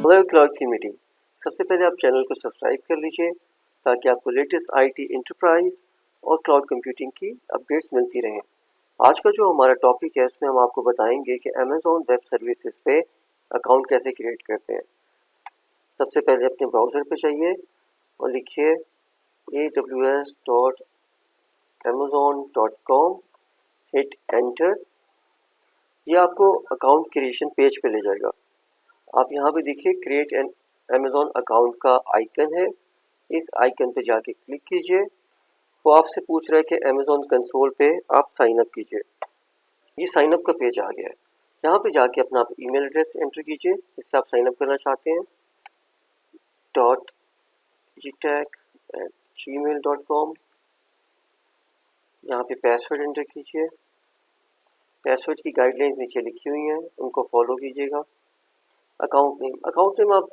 Hello cloud की meeting. सबसे पहले आप चैनल को सब्सक्राइब कर लीजिए ताकि आपको लेटेस्ट आईटी एंटरप्राइज और क्लाउड कंप्यूटिंग की अपडेट्स मिलती रहें। आज का जो हमारा टॉपिक है उसमें हम आपको बताएंगे कि अमेज़ॉन वेब सर्विसेज पे अकाउंट कैसे क्रिएट करते हैं। सबसे पहले अपने ब्राउज़र पे जाइए और लिखिए aws.amazon.com, हिट एंटर। ये आपको अकाउंट क्रिएशन पेज पे ले जाएगा। आप यहाँ पे देखिए क्रिएट एन अमेज़ॉन अकाउंट का आइकन है, इस आइकन पे जाके क्लिक कीजिए। वो आपसे पूछ रहा है कि अमेज़ॉन कंसोल पे आप साइन अप कीजिए। ये साइन अप का पेज आ गया है। यहाँ पे जाके अपना आप ईमेल एड्रेस एंटर कीजिए जिससे आप साइन अप करना चाहते हैं, .gtech@gmail.com। यहाँ पे पासवर्ड एंटर कीजिए। पासवर्ड की गाइडलाइंस नीचे लिखी हुई हैं, उनको फॉलो कीजिएगा। अकाउंट नेम आप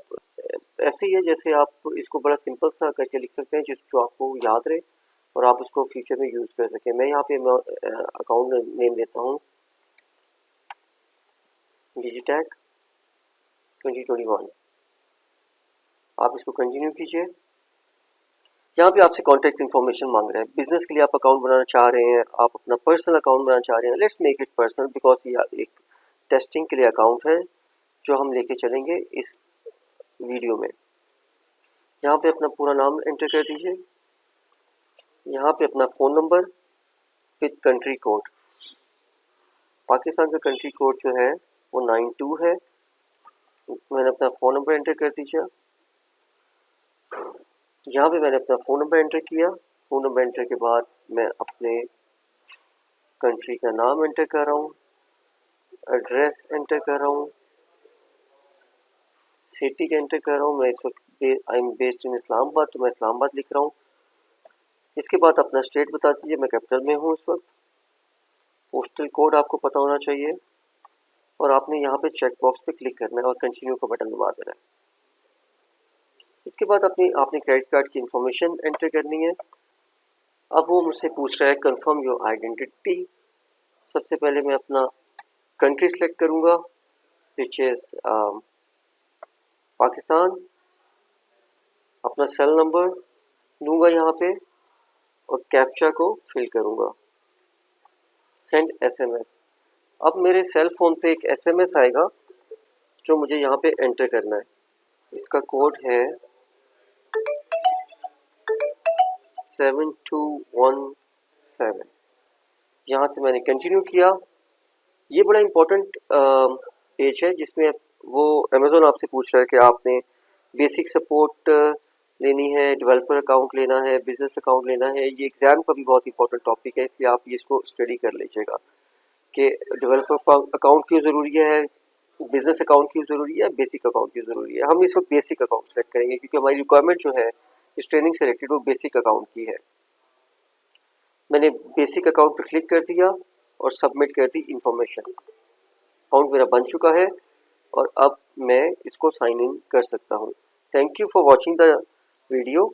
ऐसे ही है जैसे आप इसको बड़ा सिंपल सा करके लिख सकते हैं जो आपको याद रहे और आप उसको फ्यूचर में यूज़ कर सकें। मैं यहाँ पे अकाउंट नेम देता हूँ डिजिटैक 2021। आप इसको कंटिन्यू कीजिए। यहाँ पे आपसे कॉन्टैक्ट इन्फॉर्मेशन मांग रहा है। बिजनेस के लिए आप अकाउंट बनाना चाह रहे हैं, आप अपना पर्सनल अकाउंट बनाना चाह रहे हैं। Let's make it personal because ये एक टेस्टिंग के लिए अकाउंट है जो हम लेके चलेंगे इस वीडियो में। यहाँ पे अपना पूरा नाम एंटर कर दीजिए। यहाँ पे अपना phone number with country code. Pakistan का कंट्री कोड जो है वो 92 है। मैंने अपना फ़ोन नंबर एंटर कर दीजिए। यहाँ पे मैंने अपना फ़ोन नंबर एंटर किया। फ़ोन नंबर एंटर के बाद मैं अपने कंट्री का नाम एंटर कर रहा हूँ, एड्रेस एंटर कर रहा हूँ, सिटी का एंटर कर रहा हूँ। मैं इस वक्त I am based in Islamabad, तो मैं इस्लामाबाद लिख रहा हूँ। इसके बाद अपना स्टेट बता दीजिए, मैं कैपिटल में हूँ इस वक्त। पोस्टल कोड आपको पता होना चाहिए और आपने यहाँ पे चेक बॉक्स पे क्लिक करना है और कंटिन्यू का बटन दबा देना है। इसके बाद आपने क्रेडिट कार्ड की इंफॉर्मेशन एंटर करनी है। अब वो मुझसे पूछ रहा है कंफर्म योर आइडेंटिटी। सबसे पहले मैं अपना कंट्री सेलेक्ट करूँगा विच इज़ पाकिस्तान। अपना सेल नंबर दूंगा यहाँ पे और कैप्चा को फिल करूँगा। Send SMS. अब मेरे सेल फोन पे एक एसएमएस आएगा जो मुझे यहाँ पे एंटर करना है। इसका कोड है 7217। यहाँ से मैंने कंटिन्यू किया। ये बड़ा इम्पोर्टेंट पेज है जिसमें वो अमेज़ॉन आपसे पूछ रहा है कि आपने बेसिक सपोर्ट लेनी है, डेवलपर अकाउंट लेना है, बिजनेस अकाउंट लेना है। ये एग्ज़ाम का भी बहुत इंपॉर्टेंट टॉपिक है, इसलिए आप ये इसको स्टडी कर लीजिएगा कि डेवलपर अकाउंट क्यों ज़रूरी है, बिजनेस अकाउंट क्यों ज़रूरी है, बेसिक अकाउंट क्यों ज़रूरी है। हम इस वक्त बेसिक अकाउंट सेलेक्ट करेंगे क्योंकि हमारी रिक्वायरमेंट जो है इस ट्रेनिंग से रिलेटेड वो बेसिक अकाउंट की है। मैंने बेसिक अकाउंट पर क्लिक कर दिया और सबमिट कर दी इंफॉर्मेशन। अकाउंट मेरा बन चुका है और अब मैं इसको साइन इन कर सकता हूँ। Thank you for watching the video.